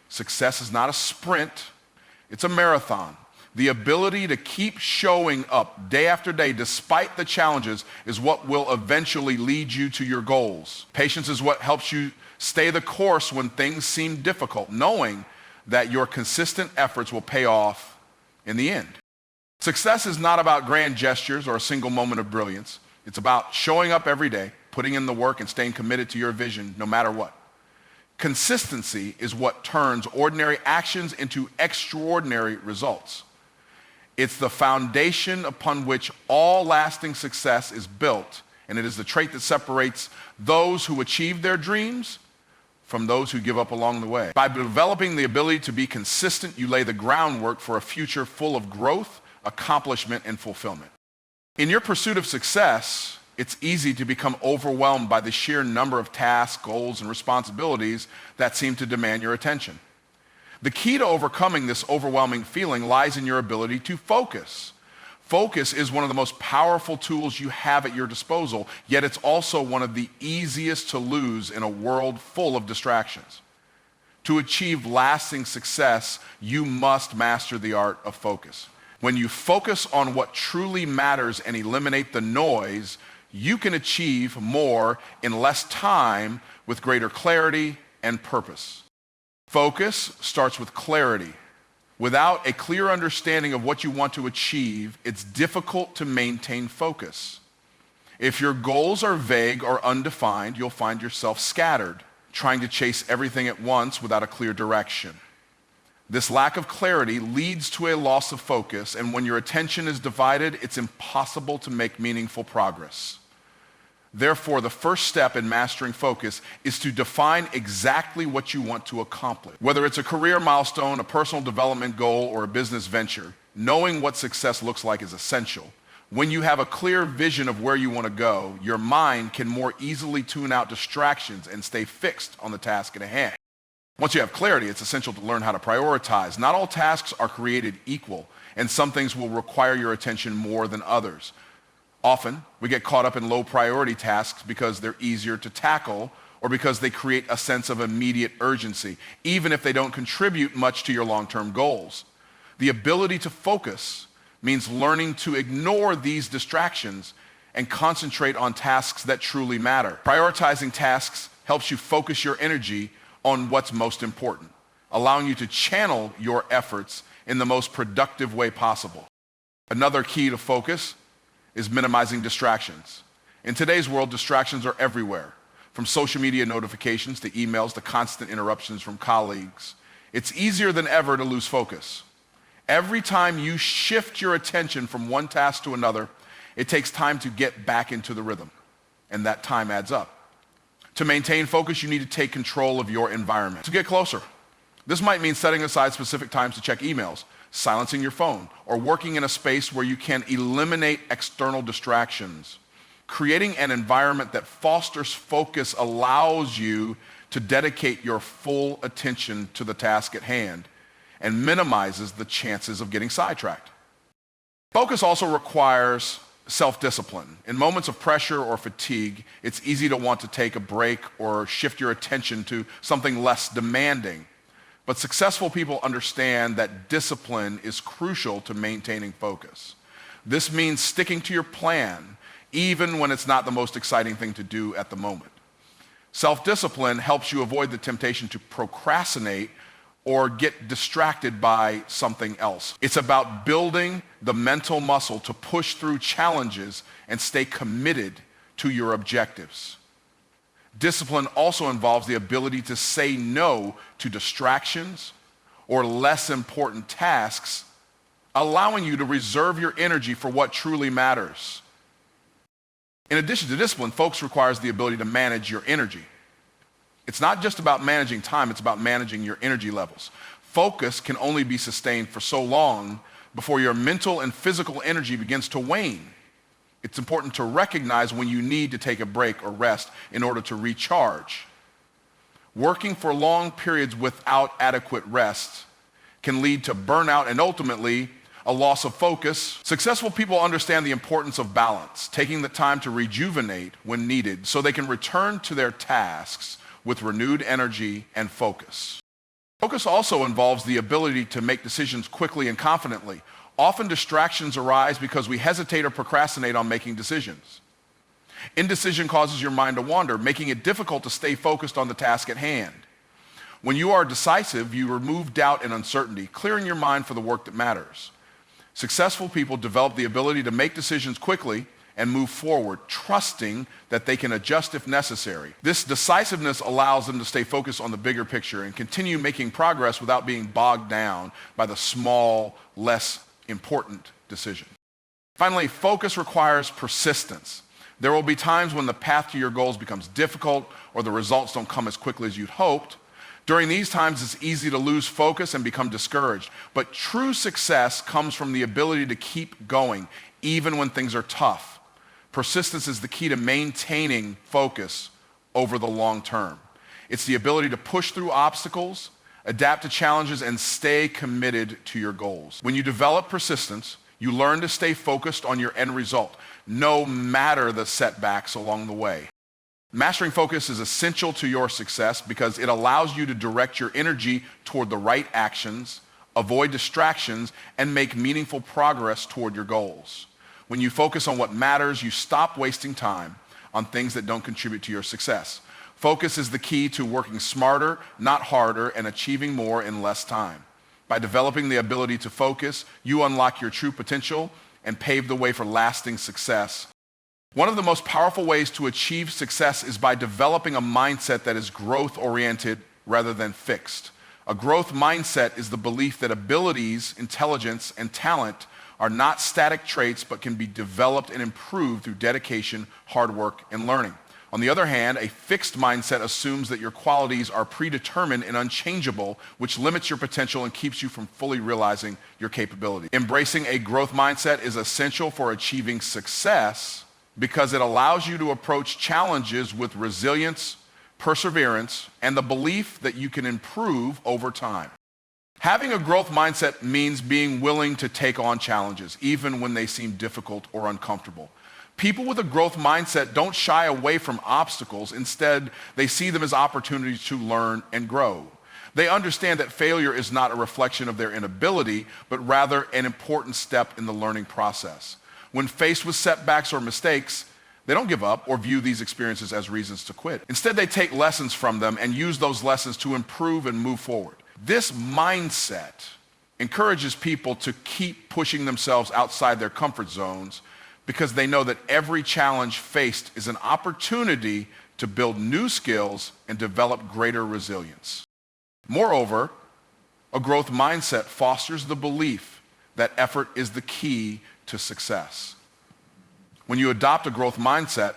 Success is not a sprint, it's a marathon. The ability to keep showing up day after day despite the challenges is what will eventually lead you to your goals. Patience is what helps you stay the course when things seem difficult, knowing that your consistent efforts will pay off in the end. Success is not about grand gestures or a single moment of brilliance. It's about showing up every day, putting in the work, and staying committed to your vision no matter what. Consistency is what turns ordinary actions into extraordinary results. It's the foundation upon which all lasting success is built, and it is the trait that separates those who achieve their dreams from those who give up along the way. By developing the ability to be consistent, you lay the groundwork for a future full of growth, accomplishment, and fulfillment. In your pursuit of success, it's easy to become overwhelmed by the sheer number of tasks, goals, and responsibilities that seem to demand your attention. The key to overcoming this overwhelming feeling lies in your ability to focus. Focus is one of the most powerful tools you have at your disposal, yet it's also one of the easiest to lose in a world full of distractions. To achieve lasting success, you must master the art of focus. When you focus on what truly matters and eliminate the noise, you can achieve more in less time with greater clarity and purpose. Focus starts with clarity. Without a clear understanding of what you want to achieve, it's difficult to maintain focus. If your goals are vague or undefined, you'll find yourself scattered, trying to chase everything at once without a clear direction. This lack of clarity leads to a loss of focus, and when your attention is divided, it's impossible to make meaningful progress. Therefore, the first step in mastering focus is to define exactly what you want to accomplish. Whether it's a career milestone, a personal development goal, or a business venture, knowing what success looks like is essential. When you have a clear vision of where you want to go, your mind can more easily tune out distractions and stay fixed on the task at hand. Once you have clarity, it's essential to learn how to prioritize. Not all tasks are created equal, and some things will require your attention more than others. Often, we get caught up in low priority tasks because they're easier to tackle or because they create a sense of immediate urgency, even if they don't contribute much to your long-term goals. The ability to focus means learning to ignore these distractions and concentrate on tasks that truly matter. Prioritizing tasks helps you focus your energy on what's most important, allowing you to channel your efforts in the most productive way possible. Another key to focus is minimizing distractions. In today's world, distractions are everywhere, from social media notifications to emails to constant interruptions from colleagues. It's easier than ever to lose focus. Every time you shift your attention from one task to another, it takes time to get back into the rhythm, and that time adds up. To maintain focus, you need to take control of your environment. To get closer, this might mean setting aside specific times to check emails, silencing your phone, or working in a space where you can eliminate external distractions. Creating an environment that fosters focus allows you to dedicate your full attention to the task at hand and minimizes the chances of getting sidetracked. Focus also requires self-discipline. In moments of pressure or fatigue, it's easy to want to take a break or shift your attention to something less demanding. But successful people understand that discipline is crucial to maintaining focus. This means sticking to your plan, even when it's not the most exciting thing to do at the moment. Self-discipline helps you avoid the temptation to procrastinate or get distracted by something else. It's about building the mental muscle to push through challenges and stay committed to your objectives. Discipline also involves the ability to say no to distractions or less important tasks, allowing you to reserve your energy for what truly matters. In addition to discipline, focus requires the ability to manage your energy. It's not just about managing time, it's about managing your energy levels. Focus can only be sustained for so long before your mental and physical energy begins to wane. It's important to recognize when you need to take a break or rest in order to recharge. Working for long periods without adequate rest can lead to burnout and ultimately a loss of focus. Successful people understand the importance of balance, taking the time to rejuvenate when needed so they can return to their tasks with renewed energy and focus. Focus also involves the ability to make decisions quickly and confidently. Often distractions arise because we hesitate or procrastinate on making decisions. Indecision causes your mind to wander, making it difficult to stay focused on the task at hand. When you are decisive, you remove doubt and uncertainty, clearing your mind for the work that matters. Successful people develop the ability to make decisions quickly and move forward, trusting that they can adjust if necessary. This decisiveness allows them to stay focused on the bigger picture and continue making progress without being bogged down by the small, less important decisions. Finally, focus requires persistence. There will be times when the path to your goals becomes difficult or the results don't come as quickly as you'd hoped. During these times, it's easy to lose focus and become discouraged. But true success comes from the ability to keep going, even when things are tough. Persistence is the key to maintaining focus over the long term. It's the ability to push through obstacles, adapt to challenges, and stay committed to your goals. When you develop persistence, you learn to stay focused on your end result, no matter the setbacks along the way. Mastering focus is essential to your success because it allows you to direct your energy toward the right actions, avoid distractions, and make meaningful progress toward your goals. When you focus on what matters, you stop wasting time on things that don't contribute to your success. Focus is the key to working smarter, not harder, and achieving more in less time. By developing the ability to focus, you unlock your true potential and pave the way for lasting success. One of the most powerful ways to achieve success is by developing a mindset that is growth-oriented rather than fixed. A growth mindset is the belief that abilities, intelligence, and talent are not static traits but can be developed and improved through dedication, hard work, and learning. On the other hand, a fixed mindset assumes that your qualities are predetermined and unchangeable, which limits your potential and keeps you from fully realizing your capability. Embracing a growth mindset is essential for achieving success because it allows you to approach challenges with resilience, perseverance, and the belief that you can improve over time. Having a growth mindset means being willing to take on challenges, even when they seem difficult or uncomfortable. People with a growth mindset don't shy away from obstacles. Instead, they see them as opportunities to learn and grow. They understand that failure is not a reflection of their inability, but rather an important step in the learning process. When faced with setbacks or mistakes, they don't give up or view these experiences as reasons to quit. Instead, they take lessons from them and use those lessons to improve and move forward. This mindset encourages people to keep pushing themselves outside their comfort zones because they know that every challenge faced is an opportunity to build new skills and develop greater resilience. Moreover, a growth mindset fosters the belief that effort is the key to success. When you adopt a growth mindset,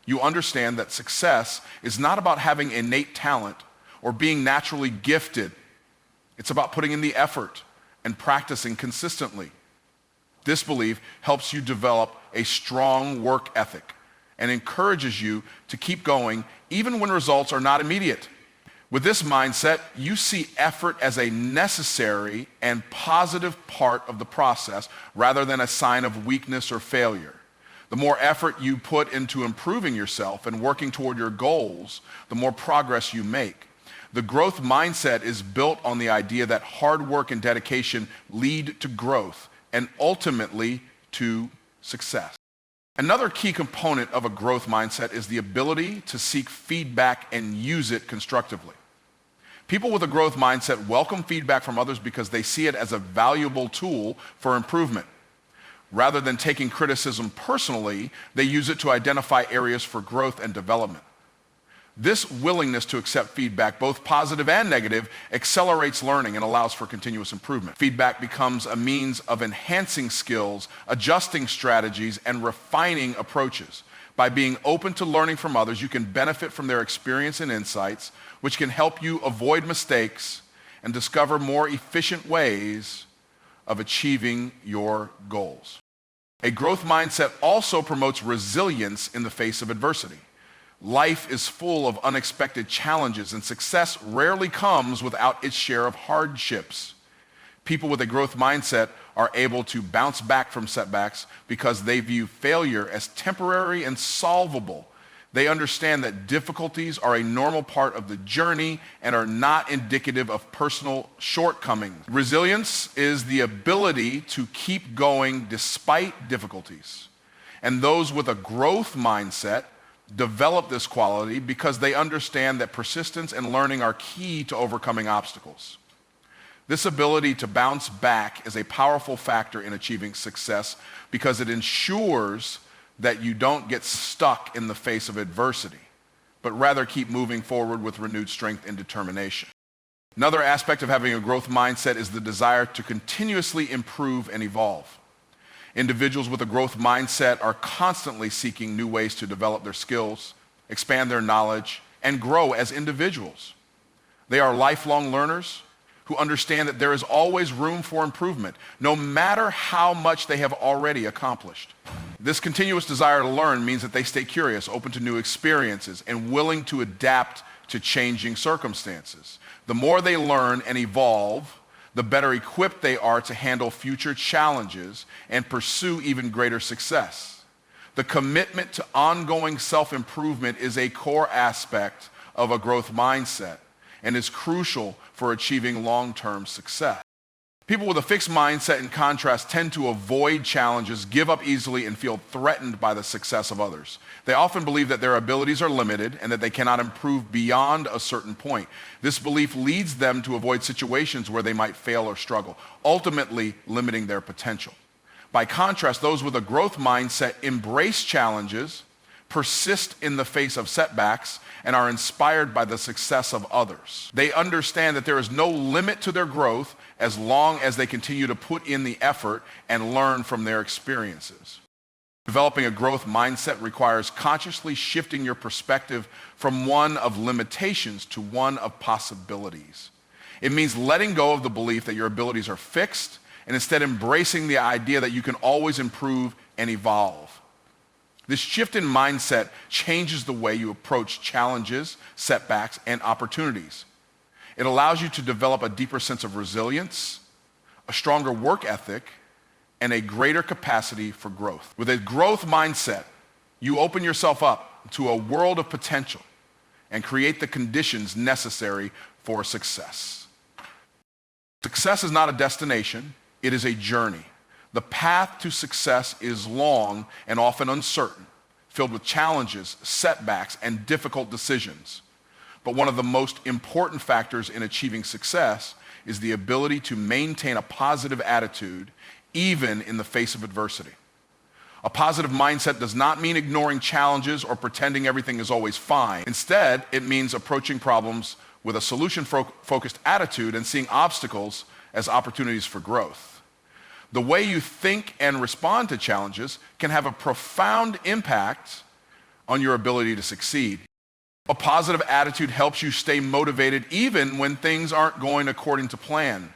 you understand that success is not about having innate talent or being naturally gifted. It's about putting in the effort and practicing consistently. This belief helps you develop a strong work ethic and encourages you to keep going even when results are not immediate. With this mindset, you see effort as a necessary and positive part of the process rather than a sign of weakness or failure. The more effort you put into improving yourself and working toward your goals, the more progress you make. The growth mindset is built on the idea that hard work and dedication lead to growth and ultimately to success. Another key component of a growth mindset is the ability to seek feedback and use it constructively. People with a growth mindset welcome feedback from others because they see it as a valuable tool for improvement. Rather than taking criticism personally, they use it to identify areas for growth and development. This willingness to accept feedback, both positive and negative, accelerates learning and allows for continuous improvement. Feedback becomes a means of enhancing skills, adjusting strategies, and refining approaches. By being open to learning from others, you can benefit from their experience and insights, which can help you avoid mistakes and discover more efficient ways of achieving your goals. A growth mindset also promotes resilience in the face of adversity. Life is full of unexpected challenges, and success rarely comes without its share of hardships. People with a growth mindset are able to bounce back from setbacks because they view failure as temporary and solvable. They understand that difficulties are a normal part of the journey and are not indicative of personal shortcomings. Resilience is the ability to keep going despite difficulties. And those with a growth mindset develop this quality because they understand that persistence and learning are key to overcoming obstacles. This ability to bounce back is a powerful factor in achieving success because it ensures that you don't get stuck in the face of adversity, but rather keep moving forward with renewed strength and determination. Another aspect of having a growth mindset is the desire to continuously improve and evolve. Individuals with a growth mindset are constantly seeking new ways to develop their skills, expand their knowledge, and grow as individuals. They are lifelong learners who understand that there is always room for improvement, no matter how much they have already accomplished. This continuous desire to learn means that they stay curious, open to new experiences, and willing to adapt to changing circumstances. The more they learn and evolve, the better equipped they are to handle future challenges and pursue even greater success. The commitment to ongoing self-improvement is a core aspect of a growth mindset and is crucial for achieving long-term success. People with a fixed mindset, in contrast, tend to avoid challenges, give up easily, and feel threatened by the success of others. They often believe that their abilities are limited and that they cannot improve beyond a certain point. This belief leads them to avoid situations where they might fail or struggle, ultimately limiting their potential. By contrast, those with a growth mindset embrace challenges, persist in the face of setbacks, and are inspired by the success of others. They understand that there is no limit to their growth as long as they continue to put in the effort and learn from their experiences. Developing a growth mindset requires consciously shifting your perspective from one of limitations to one of possibilities. It means letting go of the belief that your abilities are fixed and instead embracing the idea that you can always improve and evolve. This shift in mindset changes the way you approach challenges, setbacks, and opportunities. It allows you to develop a deeper sense of resilience, a stronger work ethic, and a greater capacity for growth. With a growth mindset, you open yourself up to a world of potential and create the conditions necessary for success. Success is not a destination, it is a journey. The path to success is long and often uncertain, filled with challenges, setbacks, and difficult decisions. But one of the most important factors in achieving success is the ability to maintain a positive attitude even in the face of adversity. A positive mindset does not mean ignoring challenges or pretending everything is always fine. Instead, it means approaching problems with a solution-focused attitude and seeing obstacles as opportunities for growth. The way you think and respond to challenges can have a profound impact on your ability to succeed. A positive attitude helps you stay motivated even when things aren't going according to plan.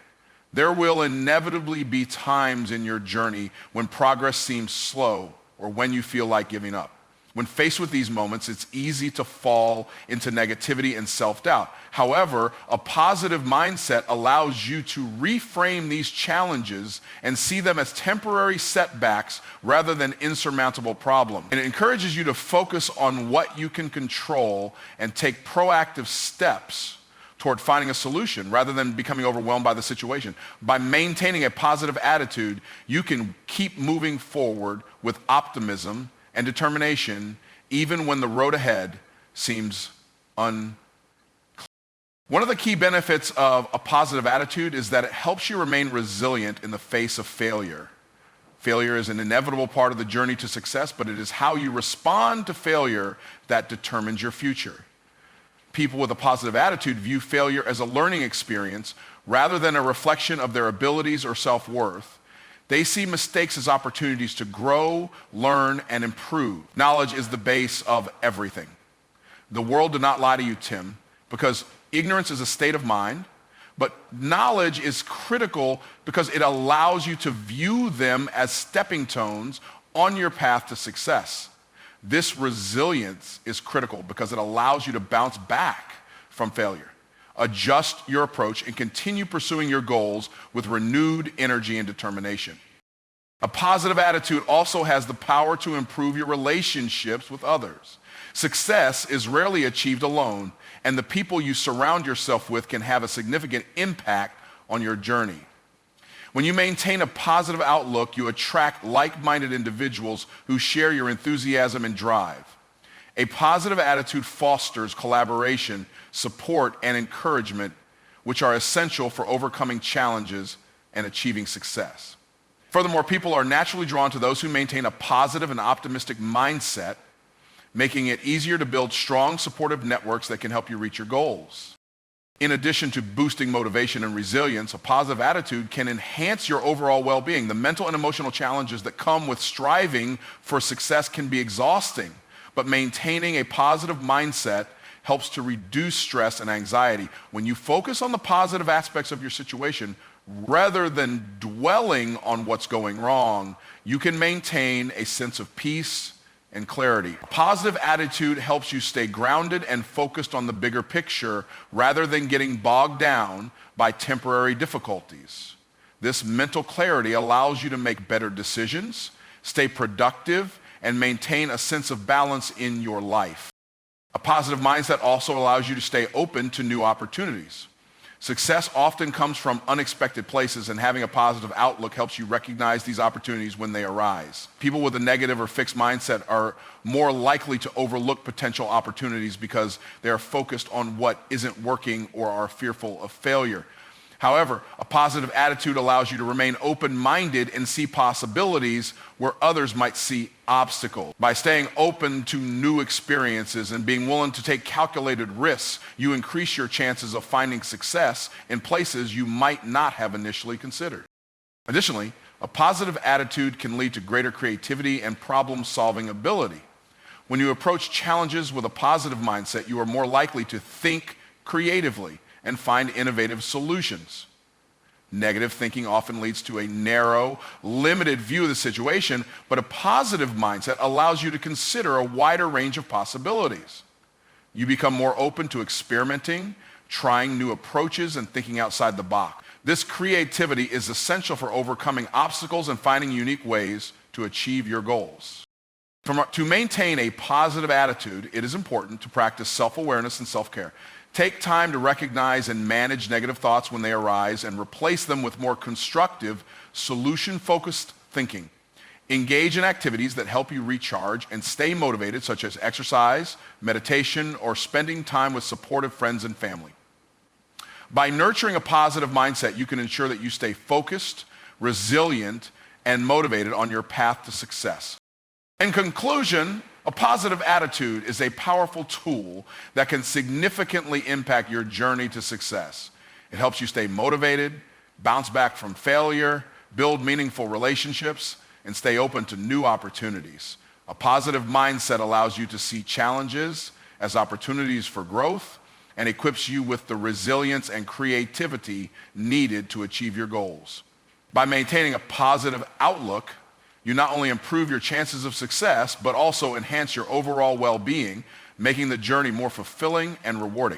There will inevitably be times in your journey when progress seems slow or when you feel like giving up. When faced with these moments, it's easy to fall into negativity and self-doubt. However, a positive mindset allows you to reframe these challenges and see them as temporary setbacks rather than insurmountable problems. And it encourages you to focus on what you can control and take proactive steps toward finding a solution rather than becoming overwhelmed by the situation. By maintaining a positive attitude, you can keep moving forward with optimism and determination, even when the road ahead seems unclear. One of the key benefits of a positive attitude is that it helps you remain resilient in the face of failure. Failure is an inevitable part of the journey to success, but it is how you respond to failure that determines your future. People with a positive attitude view failure as a learning experience rather than a reflection of their abilities or self-worth. They see mistakes as opportunities to grow, learn, and improve. Knowledge is the base of everything. The world did not lie to you, Tim, because ignorance is a state of mind, but knowledge is critical because it allows you to view them as stepping stones on your path to success. This resilience is critical because it allows you to bounce back from failure, adjust your approach, and continue pursuing your goals with renewed energy and determination. A positive attitude also has the power to improve your relationships with others. Success is rarely achieved alone, and the people you surround yourself with can have a significant impact on your journey. When you maintain a positive outlook, you attract like-minded individuals who share your enthusiasm and drive. A positive attitude fosters collaboration, support, and encouragement, which are essential for overcoming challenges and achieving success. Furthermore, people are naturally drawn to those who maintain a positive and optimistic mindset, making it easier to build strong, supportive networks that can help you reach your goals. In addition to boosting motivation and resilience, a positive attitude can enhance your overall well-being. The mental and emotional challenges that come with striving for success can be exhausting, but maintaining a positive mindset helps to reduce stress and anxiety. When you focus on the positive aspects of your situation, rather than dwelling on what's going wrong, you can maintain a sense of peace and clarity. A positive attitude helps you stay grounded and focused on the bigger picture rather than getting bogged down by temporary difficulties. This mental clarity allows you to make better decisions, stay productive, and maintain a sense of balance in your life. A positive mindset also allows you to stay open to new opportunities. Success often comes from unexpected places, and having a positive outlook helps you recognize these opportunities when they arise. People with a negative or fixed mindset are more likely to overlook potential opportunities because they are focused on what isn't working or are fearful of failure. However, a positive attitude allows you to remain open-minded and see possibilities where others might see obstacles. By staying open to new experiences and being willing to take calculated risks, you increase your chances of finding success in places you might not have initially considered. Additionally, a positive attitude can lead to greater creativity and problem-solving ability. When you approach challenges with a positive mindset, you are more likely to think creatively and find innovative solutions. Negative thinking often leads to a narrow, limited view of the situation, but a positive mindset allows you to consider a wider range of possibilities. You become more open to experimenting, trying new approaches, and thinking outside the box. This creativity is essential for overcoming obstacles and finding unique ways to achieve your goals. To maintain a positive attitude, it is important to practice self-awareness and self-care. Take time to recognize and manage negative thoughts when they arise and replace them with more constructive, solution-focused thinking. Engage in activities that help you recharge and stay motivated, such as exercise, meditation, or spending time with supportive friends and family. By nurturing a positive mindset, you can ensure that you stay focused, resilient, and motivated on your path to success. In conclusion, a positive attitude is a powerful tool that can significantly impact your journey to success. It helps you stay motivated, bounce back from failure, build meaningful relationships, and stay open to new opportunities. A positive mindset allows you to see challenges as opportunities for growth and equips you with the resilience and creativity needed to achieve your goals. By maintaining a positive outlook, you not only improve your chances of success, but also enhance your overall well-being, making the journey more fulfilling and rewarding.